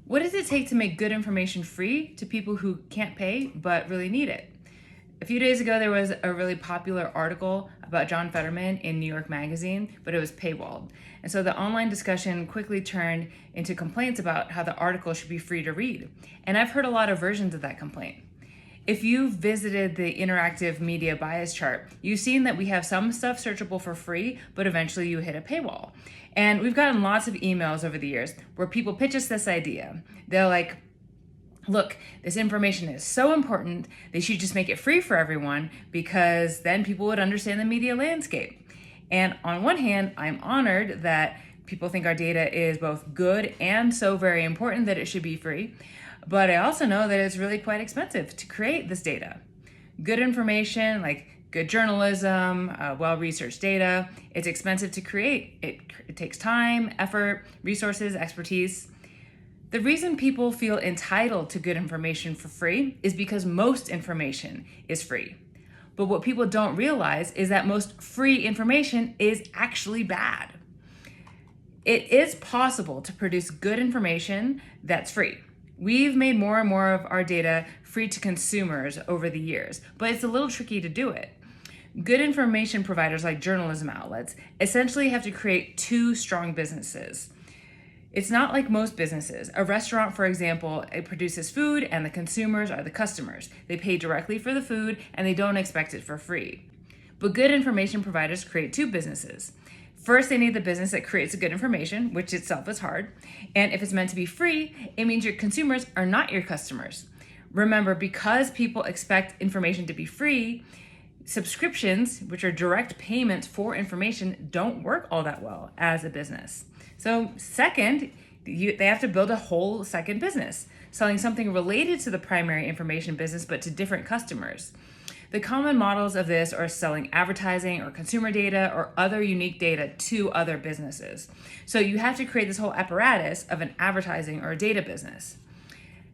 What does it take to make good information free to people who can't pay but really need it? A few days ago, there was a really popular article about John Fetterman in New York Magazine, but it was paywalled. And so the online discussion quickly turned into complaints about how the article should be free to read. And I've heard a lot of versions of that complaint. If you visited the interactive media bias chart, you've seen that we have some stuff searchable for free, but eventually you hit a paywall. And we've gotten lots of emails over the years where people pitch us this idea. They're like, look, this information is so important, they should just make it free for everyone because then people would understand the media landscape. And on one hand, I'm honored that people think our data is both good and so very important that it should be free. But I also know that it's really quite expensive to create this data. Good information, like good journalism, well-researched data, it's expensive to create. It takes time, effort, resources, expertise. The reason people feel entitled to good information for free is because most information is free. But what people don't realize is that most free information is actually bad. It is possible to produce good information that's free. We've made more and more of our data free to consumers over the years, but it's a little tricky to do it. Good information providers like journalism outlets essentially have to create two strong businesses. It's not like most businesses. A restaurant, for example, it produces food and the consumers are the customers. They pay directly for the food and they don't expect it for free. But good information providers create two businesses. First, they need the business that creates the good information, which itself is hard. And if it's meant to be free, it means your consumers are not your customers. Remember, because people expect information to be free, subscriptions, which are direct payments for information, don't work all that well as a business. So second, they have to build a whole second business, selling something related to the primary information business, but to different customers. The common models of this are selling advertising or consumer data or other unique data to other businesses. So you have to create this whole apparatus of an advertising or a data business.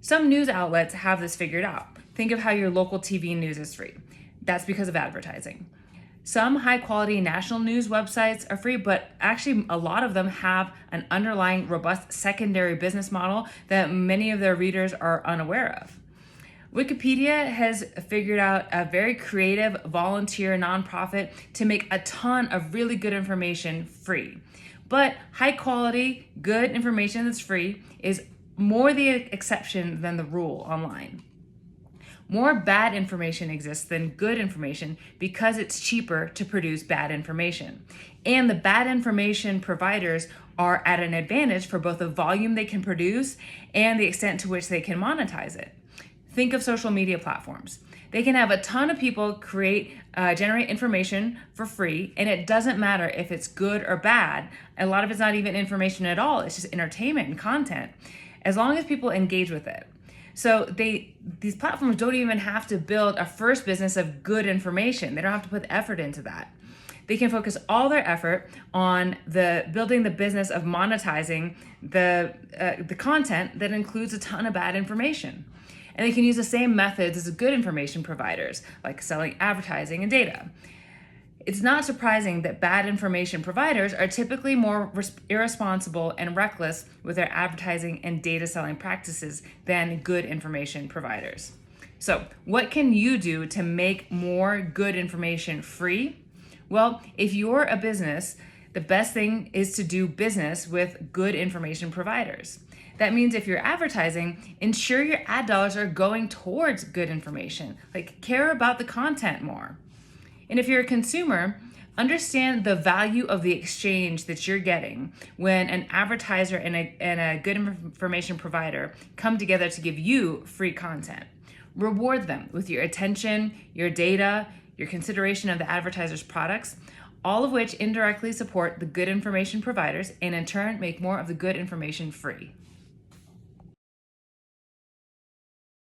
Some news outlets have this figured out. Think of how your local TV news is free. That's because of advertising. Some high-quality national news websites are free, but actually a lot of them have an underlying robust secondary business model that many of their readers are unaware of. Wikipedia has figured out a very creative volunteer nonprofit to make a ton of really good information free. But high quality, good information that's free is more the exception than the rule online. More bad information exists than good information because it's cheaper to produce bad information. And the bad information providers are at an advantage for both the volume they can produce and the extent to which they can monetize it. Think of social media platforms. They can have a ton of people generate information for free, and it doesn't matter if it's good or bad. A lot of it's not even information at all. It's just entertainment and content, as long as people engage with it. So these platforms don't even have to build a first business of good information. They don't have to put effort into that. They can focus all their effort on building the business of monetizing the content that includes a ton of bad information. And they can use the same methods as good information providers, like selling advertising and data. It's not surprising that bad information providers are typically more irresponsible and reckless with their advertising and data selling practices than good information providers. So, what can you do to make more good information free? Well, if you're a business, the best thing is to do business with good information providers. That means if you're advertising, ensure your ad dollars are going towards good information, like care about the content more. And if you're a consumer, understand the value of the exchange that you're getting when an advertiser and a good information provider come together to give you free content. Reward them with your attention, your data, your consideration of the advertiser's products, all of which indirectly support the good information providers and in turn make more of the good information free.